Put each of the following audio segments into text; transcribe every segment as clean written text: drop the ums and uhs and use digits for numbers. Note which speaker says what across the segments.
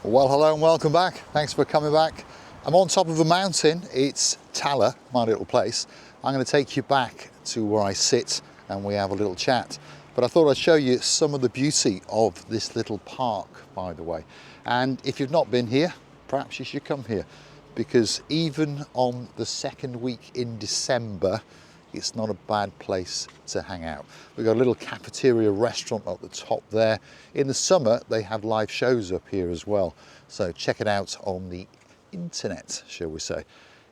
Speaker 1: Well, hello and welcome back. Thanks for coming back. I'm on top of a mountain. It's Tala, my little place. I'm going to take you back to where I sit and we have a little chat. But I thought I'd show you some of the beauty of this little park, by the way. And if you've not been here, perhaps you should come here, because even on the second week in December, it's not a bad place to hang out. We've got a little cafeteria restaurant at the top there. In the summer, they have live shows up here as well. So check it out on the internet, shall we say.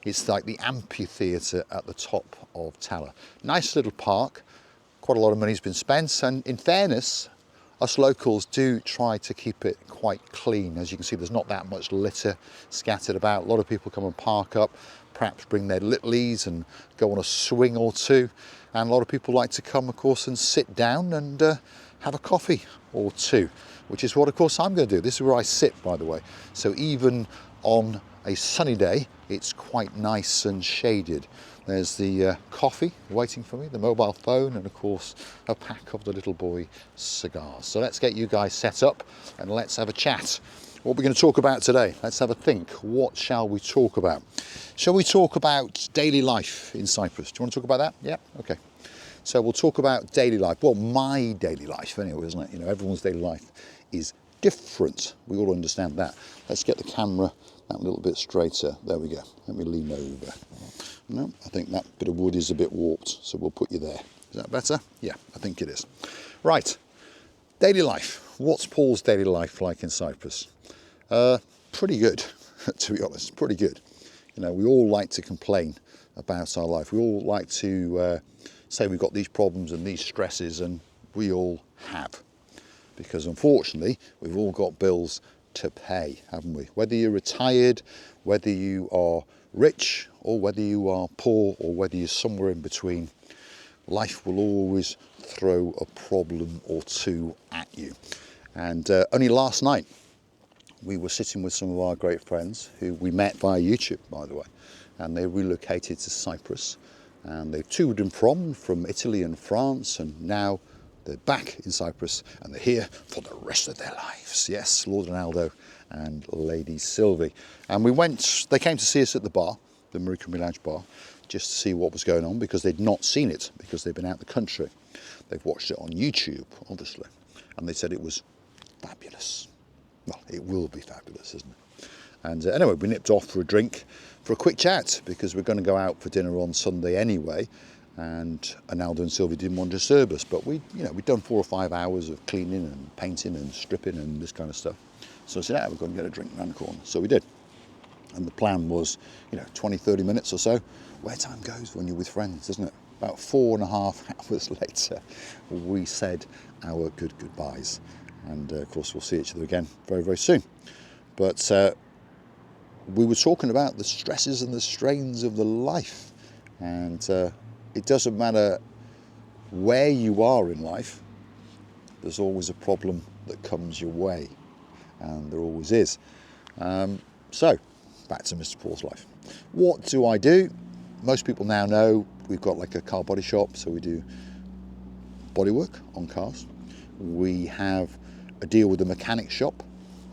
Speaker 1: It's like the amphitheatre at the top of Tala. Nice little park. Quite a lot of money's been spent. And in fairness, us locals do try to keep it quite clean. As you can see, there's not that much litter scattered about. A lot of people come and park up, perhaps bring their littlies and go on a swing or two. And a lot of people like to come, of course, and sit down and have a coffee or two, which is what, of course, I'm going to do. This is where I sit, by the way. So even on a sunny day, it's quite nice and shaded. There's the coffee waiting for me, the mobile phone, and of course a pack of the little boy cigars. So let's get you guys set up and let's have a chat. What we're going to talk about today, let's have a think. What shall we talk about? Shall we talk about daily life in Cyprus? Do you want to talk about that? Yeah, okay. So we'll talk about daily life. Well, my daily life anyway, isn't it? You know, everyone's daily life is different. We all understand that. Let's get the camera that little bit straighter. There we go. Let me lean over. No, I think that bit of wood is a bit warped, so we'll put you there. Is that better? Yeah, I think it is. Right, daily life. What's Paul's daily life like in Cyprus? Pretty good, to be honest, pretty good. You know, we all like to complain about our life. We all like to say we've got these problems and these stresses, and we all have. Because unfortunately, we've all got bills to pay, haven't we? Whether you're retired, whether you are rich, or whether you are poor, or whether you're somewhere in between, life will always throw a problem or two at you. And only last night, we were sitting with some of our great friends who we met via YouTube, by the way, and they relocated to Cyprus, and they've toured and from Italy and France, and now they're back in Cyprus and they're here for the rest of their lives. Yes, Lord Ronaldo and Lady Sylvie. And they came to see us at the bar, the Marika Lounge bar, just to see what was going on, because they'd not seen it because they've been out the country. They've watched it on YouTube, obviously, and they said it was fabulous. Well, it will be fabulous, isn't it? And anyway, we nipped off for a drink, for a quick chat, because we're going to go out for dinner on Sunday anyway. And Ronaldo and Sylvie didn't want to disturb us, but we'd done 4 or 5 hours of cleaning and painting and stripping and this kind of stuff. So I said, we're going to get a drink around the corner. So we did. And the plan was, 20, 30 minutes or so. Where time goes when you're with friends, doesn't it? About 4.5 hours later, we said our goodbyes. And of course, we'll see each other again very, very soon. But we were talking about the stresses and the strains of the life. And it doesn't matter where you are in life, there's always a problem that comes your way. And there always is. So, back to Mr. Paul's life. What do I do? Most people now know we've got like a car body shop, so we do bodywork on cars. We have a deal with a mechanic shop,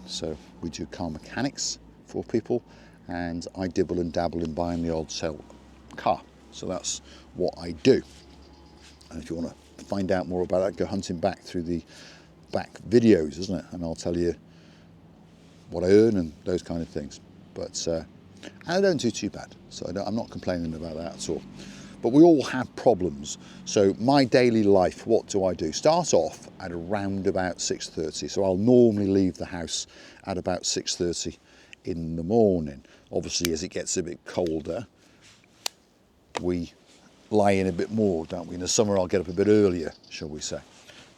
Speaker 1: so we do car mechanics for people, and I dibble and dabble in buying the odd sell car. So that's what I do. And if you want to find out more about that, go hunting back through the back videos, isn't it? And I'll tell you what I earn and those kind of things. But I don't do too bad, so I'm not complaining about that at all. But we all have problems. So my daily life, what do I do? Start off at around about 6:30. So I'll normally leave the house at about 6:30 in the morning. Obviously, as it gets a bit colder, we lie in a bit more, don't we? In the summer, I'll get up a bit earlier, shall we say.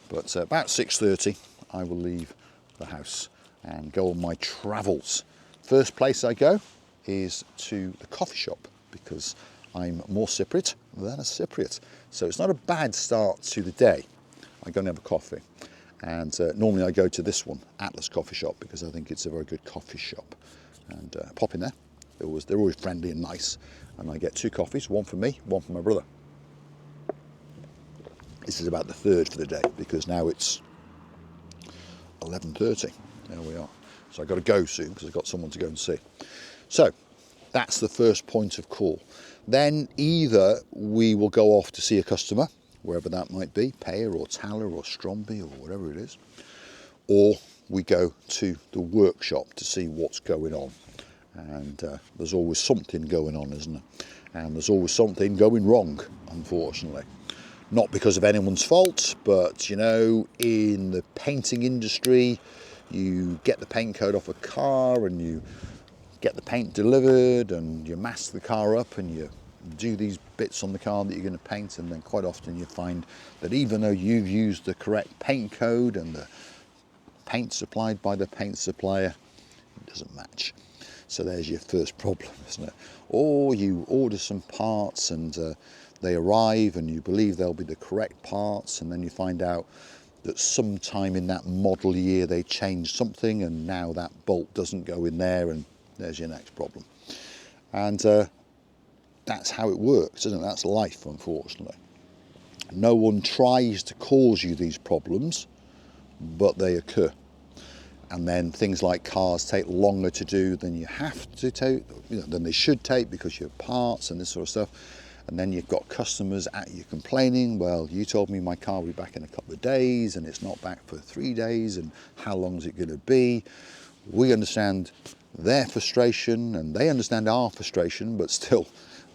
Speaker 1: But about 6:30, I will leave the house and go on my travels. First place I go is to the coffee shop, because I'm more Cypriot than a Cypriot. So it's not a bad start to the day. I go and have a coffee. And normally I go to this one, Atlas Coffee Shop, because I think it's a very good coffee shop. And pop in there. They're always friendly and nice. And I get 2 coffees, one for me, one for my brother. This is about the third for the day, because now it's 11:30. There we are. So I've got to go soon because I've got someone to go and see. So that's the first point of call. Then either we will go off to see a customer, wherever that might be, Payer or Taller or Stromby or whatever it is, or we go to the workshop to see what's going on. And there's always something going on, isn't there? And there's always something going wrong, unfortunately. Not because of anyone's fault, but you know, in the painting industry, you get the paint code off a car and you get the paint delivered and you mask the car up and you do these bits on the car that you're going to paint, and then quite often you find that even though you've used the correct paint code and the paint supplied by the paint supplier, it doesn't match. So there's your first problem, isn't it? Or you order some parts and they arrive and you believe they'll be the correct parts, and then you find out that sometime in that model year they changed something and now that bolt doesn't go in there, and there's your next problem. And that's how it works, isn't it? That's life, unfortunately. No one tries to cause you these problems, but they occur. And then things like cars take longer to do than you have to take, than they should take, because you have parts and this sort of stuff. And then you've got customers at you complaining, well, you told me my car will be back in a couple of days and it's not back for 3 days, and how long is it going to be? We understand their frustration and they understand our frustration, but still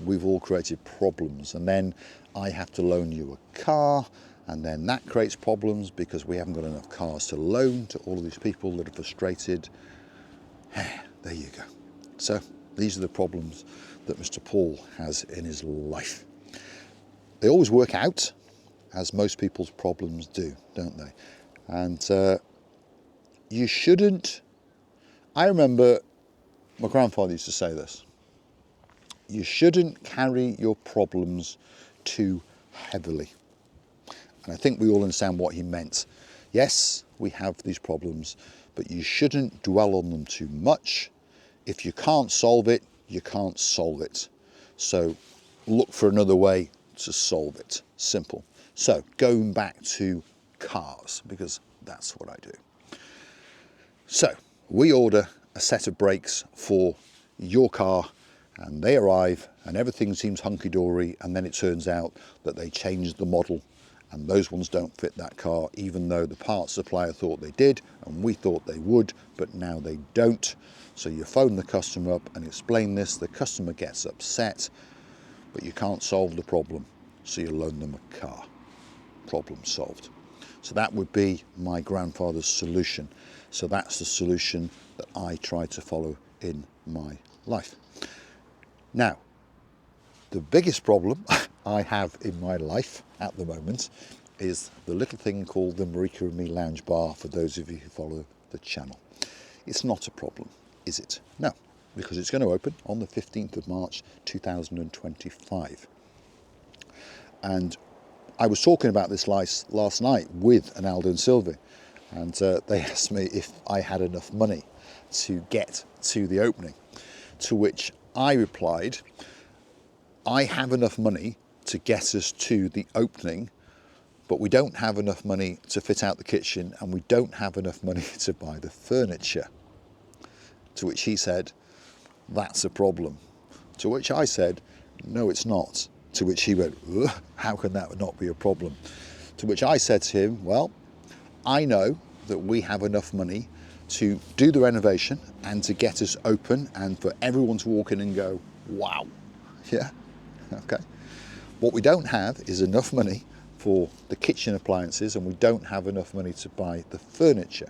Speaker 1: we've all created problems. And then I have to loan you a car, and then that creates problems because we haven't got enough cars to loan to all of these people that are frustrated. There you go. So these are the problems that Mr. Paul has in his life. They always work out, as most people's problems do, don't they? And you shouldn't, I remember my grandfather used to say this, you shouldn't carry your problems too heavily. And I think we all understand what he meant. Yes, we have these problems, but you shouldn't dwell on them too much. If you can't solve it, you can't solve it. So look for another way to solve it. Simple. So going back to cars, because that's what I do. So we order a set of brakes for your car, and they arrive and everything seems hunky-dory, and then it turns out that they changed the model and those ones don't fit that car, even though the parts supplier thought they did and we thought they would, but now they don't. So you phone the customer up and explain this, the customer gets upset, but you can't solve the problem, so you loan them a car. Problem solved. So that would be my grandfather's solution. So that's the solution that I try to follow in my life. Now, the biggest problem I have in my life at the moment is the little thing called the Marika and Me Lounge Bar, for those of you who follow the channel. It's not a problem, is it? No, because it's going to open on the 15th of March 2025. And I was talking about this last night with Analdo and Sylvie, and they asked me if I had enough money to get to the opening, to which I replied, I have enough money to get us to the opening, but we don't have enough money to fit out the kitchen, and we don't have enough money to buy the furniture. To which he said, that's a problem. To which I said, no, it's not. To which he went, how can that not be a problem? To which I said to him, well, I know that we have enough money to do the renovation and to get us open and for everyone to walk in and go, wow, yeah, okay. What we don't have is enough money for the kitchen appliances, and we don't have enough money to buy the furniture.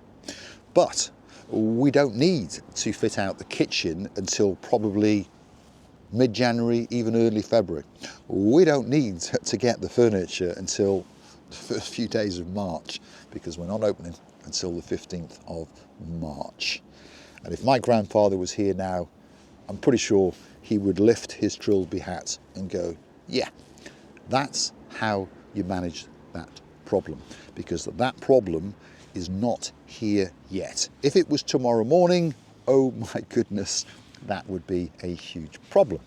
Speaker 1: But we don't need to fit out the kitchen until probably mid-January, even early February. We don't need to get the furniture until the first few days of March, because we're not opening until the 15th of March. And if my grandfather was here now, I'm pretty sure he would lift his Trilby hat and go, yeah, that's how you manage that problem, because that problem is not here yet. If it was tomorrow morning, oh my goodness, that would be a huge problem.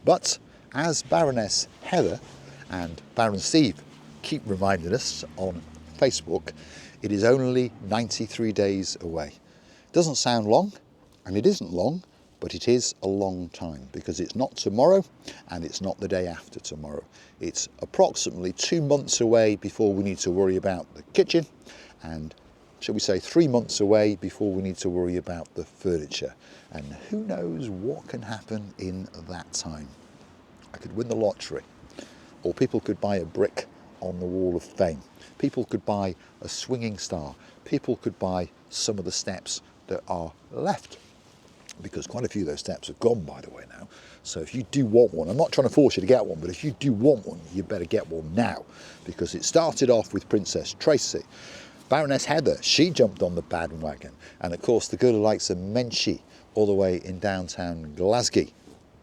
Speaker 1: But as Baroness Heather and Baron Steve keep reminding us on Facebook, it is only 93 days away. Doesn't sound long, and it isn't long, but it is a long time, because it's not tomorrow and it's not the day after tomorrow. It's approximately 2 months away before we need to worry about the kitchen, and shall we say 3 months away before we need to worry about the furniture. And who knows what can happen in that time. I could win the lottery, or people could buy a brick on the wall of fame. People could buy a swinging star. People could buy some of the steps that are left, because quite a few of those steps are gone, by the way, now. So if you do want one, I'm not trying to force you to get one, but if you do want one, you better get one now, because it started off with Princess Tracy. Baroness Heather, she jumped on the bandwagon. And of course, the girl who likes a menchie all the way in downtown Glasgow,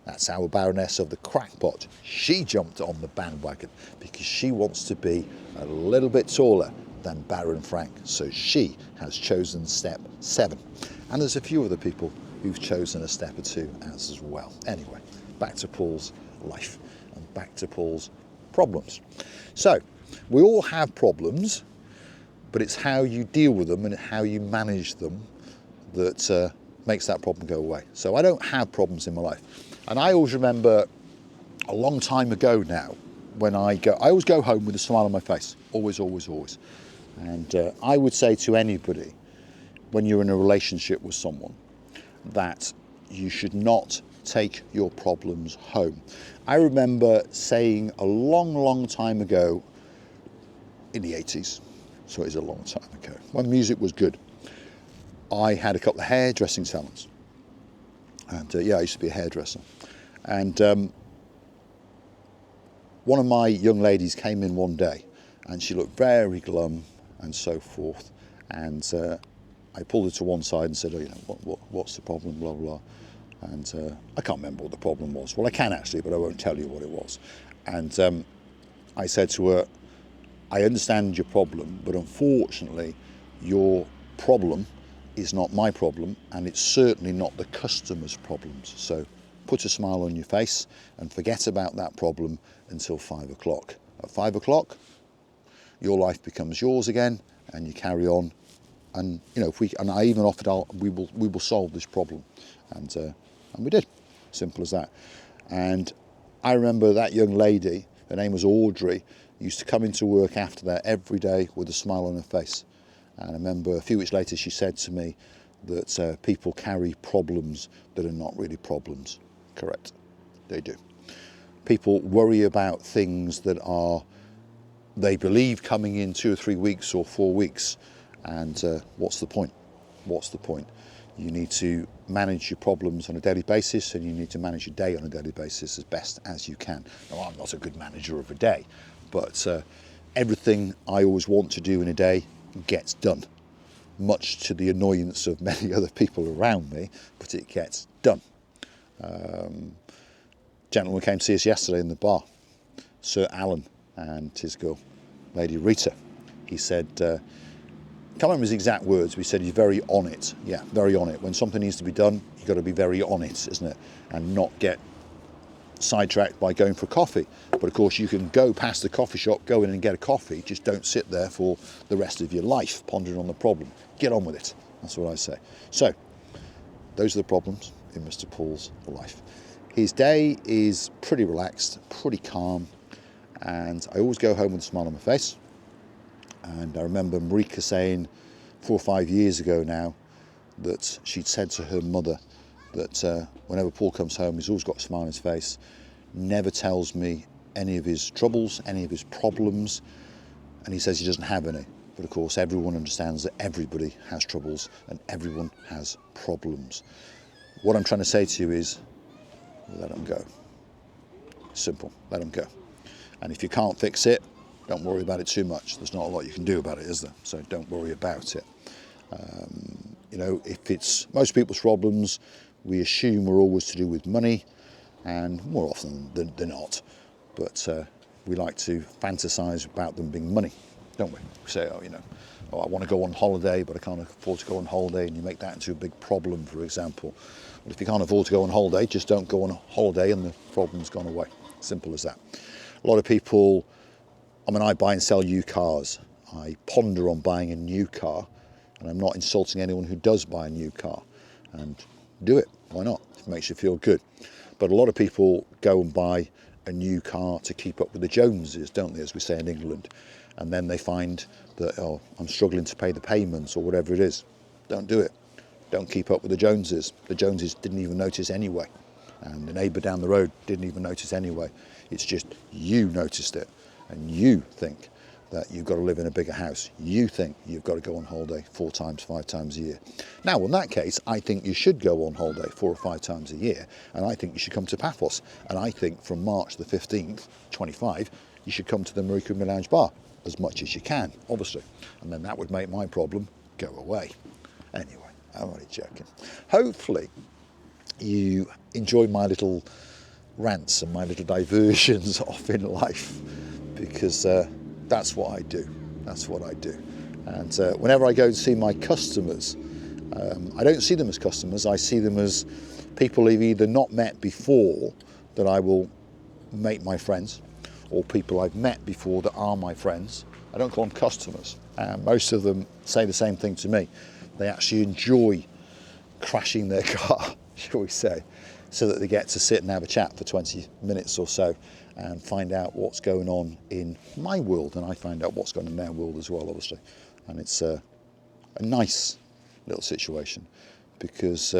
Speaker 1: that's our Baroness of the Crackpot. She jumped on the bandwagon because she wants to be a little bit taller than Baron Frank. So she has chosen step 7. And there's a few other people who've chosen a step or 2 as well. Anyway, back to Paul's life and back to Paul's problems. So we all have problems, but it's how you deal with them and how you manage them that makes that problem go away. So I don't have problems in my life. And I always remember a long time ago now, when I always go home with a smile on my face. Always, always, always. And I would say to anybody, when you're in a relationship with someone, that you should not take your problems home. I remember saying a long, long time ago, in the 80s, so it is a long time ago, when music was good, I had a couple of hairdressing salons. And yeah, I used to be a hairdresser. And one of my young ladies came in one day and she looked very glum and so forth. And I pulled her to one side and said, oh, you know, what's the problem, blah, blah, blah. And I can't remember what the problem was. Well, I can actually, but I won't tell you what it was. And I said to her, I understand your problem, but unfortunately, your problem is not my problem, and it's certainly not the customer's problems. So put a smile on your face and forget about that problem until 5 o'clock. At 5 o'clock, your life becomes yours again, and you carry on. And you know, and I even offered, we will solve this problem, and we did. Simple as that. And I remember that young lady, her name was Audrey, used to come into work after that every day with a smile on her face. And I remember a few weeks later she said to me that people carry problems that are not really problems. Correct, they do. People worry about things that are, they believe, coming in 2 or 3 weeks or 4 weeks. And what's the point? What's the point? You need to manage your problems on a daily basis, and you need to manage your day on a daily basis as best as you can. Now, I'm not a good manager of a day, but everything I always want to do in a day gets done, much to the annoyance of many other people around me, but it gets done. Gentleman came to see us yesterday in the bar, Sir Alan and his girl, Lady Rita. He said, can't remember his exact words, but he said he's very on it. Yeah, very on it. When something needs to be done, you've got to be very on it, isn't it? And not get sidetracked by going for coffee. But of course you can go past the coffee shop, go in and get a coffee, just don't sit there for the rest of your life pondering on the problem. Get on with it, that's what I say. So those are the problems in Mr. Paul's life. His day is pretty relaxed, pretty calm, and I always go home with a smile on my face. And I remember Marika saying 4 or 5 years ago now that she'd said to her mother that whenever Paul comes home, he's always got a smile on his face, never tells me any of his troubles, any of his problems, and he says he doesn't have any. But of course, everyone understands that everybody has troubles and everyone has problems. What I'm trying to say to you is, let them go. Simple, let them go. And if you can't fix it, don't worry about it too much. There's not a lot you can do about it, is there? So don't worry about it. You know, if it's most people's problems, we assume we're always to do with money, and more often than they're not. But we like to fantasize about them being money, don't we? We say, oh, you know, oh, I want to go on holiday, but I can't afford to go on holiday, and you make that into a big problem, for example. Well, if you can't afford to go on holiday, just don't go on holiday and the problem's gone away. Simple as that. A lot of people, I mean, I buy and sell used cars. I ponder on buying a new car, And I'm not insulting anyone who does buy a new car. And do it, why not? It makes you feel good. But a lot of people go and buy a new car to keep up with the Joneses, don't they, as we say in England. And then they find that, oh, I'm struggling to pay the payments or whatever it is. Don't do it. Don't keep up with the Joneses. The Joneses didn't even notice anyway. And the neighbour down the road didn't even notice anyway. It's just you noticed it. And you think that you've got to live in a bigger house. You think you've got to go on holiday 4 times, 5 times a year. Now, in that case, I think you should go on holiday 4 or 5 times a year, and I think you should come to Paphos. And I think from March the 15th, 25, you should come to the Marika Lounge Bar as much as you can, obviously. And then that would make my problem go away. Anyway, I'm only joking. Hopefully, you enjoy my little rants and my little diversions off in life, because that's what I do. That's what I do. And whenever I go and see my customers, I don't see them as customers. I see them as people I've either not met before that I will make my friends, or people I've met before that are my friends. I don't call them customers. Most of them say the same thing to me. They actually enjoy crashing their car, shall we say, so that they get to sit and have a chat for 20 minutes or so and find out what's going on in my world, and I find out what's going on in their world as well, obviously. And it's a nice little situation, because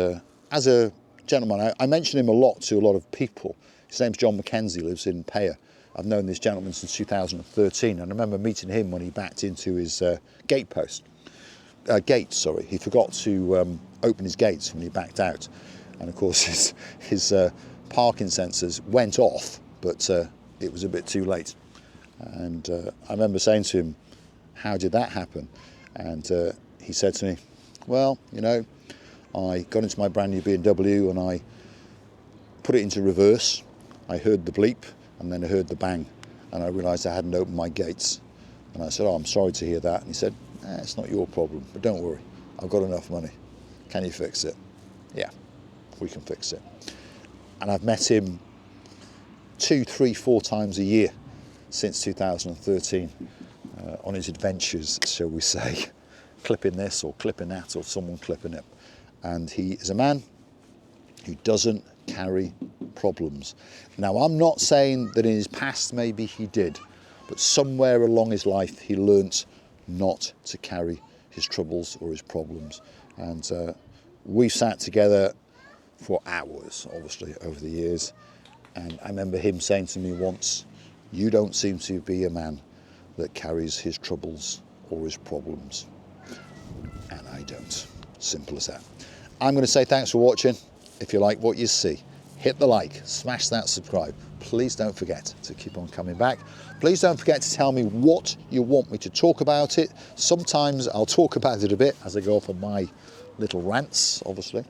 Speaker 1: as a gentleman, I mention him a lot to a lot of people. His name's John Mackenzie, lives in Paya. I've known this gentleman since 2013, and I remember meeting him when he backed into his gates. He forgot to open his gates when he backed out, and of course his parking sensors went off, but it was a bit too late. And I remember saying to him, how did that happen? And he said to me, well, you know, I got into my brand new BMW and I put it into reverse. I heard the bleep and then I heard the bang, and I realised I hadn't opened my gates. And I said, oh, I'm sorry to hear that. And he said, it's not your problem, but don't worry, I've got enough money. Can you fix it? Yeah, we can fix it. And I've met him 2, 3, 4 times a year since 2013 on his adventures, shall we say, clipping this or clipping that or someone clipping it. And he is a man who doesn't carry problems. Now, I'm not saying that in his past maybe he did, but somewhere along his life he learnt not to carry his troubles or his problems. And we sat together for hours, obviously, over the years. And I remember him saying to me once, you don't seem to be a man that carries his troubles or his problems. And I don't. Simple as that. I'm going to say thanks for watching. If you like what you see, hit the like, smash that subscribe. Please don't forget to keep on coming back. Please don't forget to tell me what you want me to talk about it. Sometimes I'll talk about it a bit as I go off on my little rants, obviously.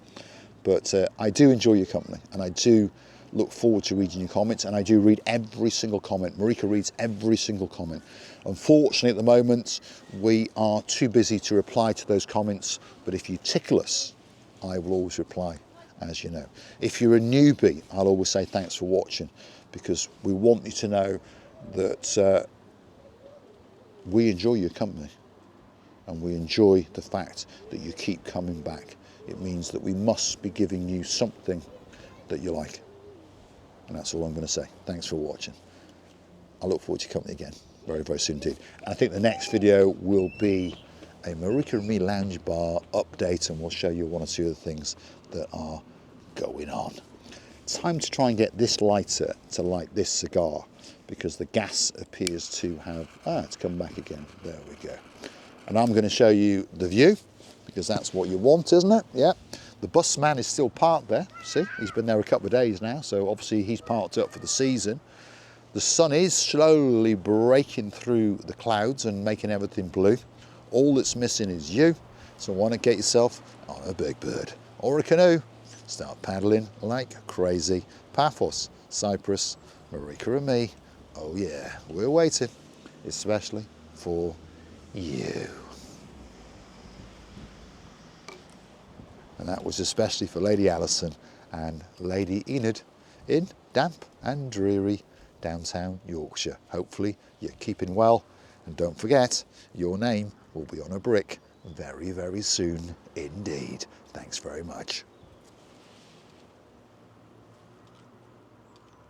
Speaker 1: But I do enjoy your company, and I do look forward to reading your comments, and I do read every single comment. Marika reads every single comment. Unfortunately, at the moment, we are too busy to reply to those comments, but if you tickle us, I will always reply, as you know. If you're a newbie, I'll always say thanks for watching, because we want you to know that we enjoy your company, and we enjoy the fact that you keep coming back. It means that we must be giving you something that you like. And that's all I'm going to say. Thanks for watching. I look forward to your company again very, very soon indeed. And I think the next video will be a Marika and Me Lounge Bar update, and we'll show you 1 or 2 of the things that are going on. It's time to try and get this lighter to light this cigar, because the gas appears to have, it's come back again. There we go. And I'm going to show you the view, because that's what you want, isn't it? Yeah. The bus man is still parked there. See, he's been there a couple of days now, so obviously he's parked up for the season. The sun is slowly breaking through the clouds and making everything blue. All that's missing is you. So why not get yourself on a big bird or a canoe? Start paddling like crazy. Paphos, Cyprus, Marika and me. Oh yeah, we're waiting, especially for you. And that was especially for Lady Alison and Lady Enid in damp and dreary downtown Yorkshire. Hopefully you're keeping well, and don't forget, your name will be on a brick very, very soon indeed. Thanks very much.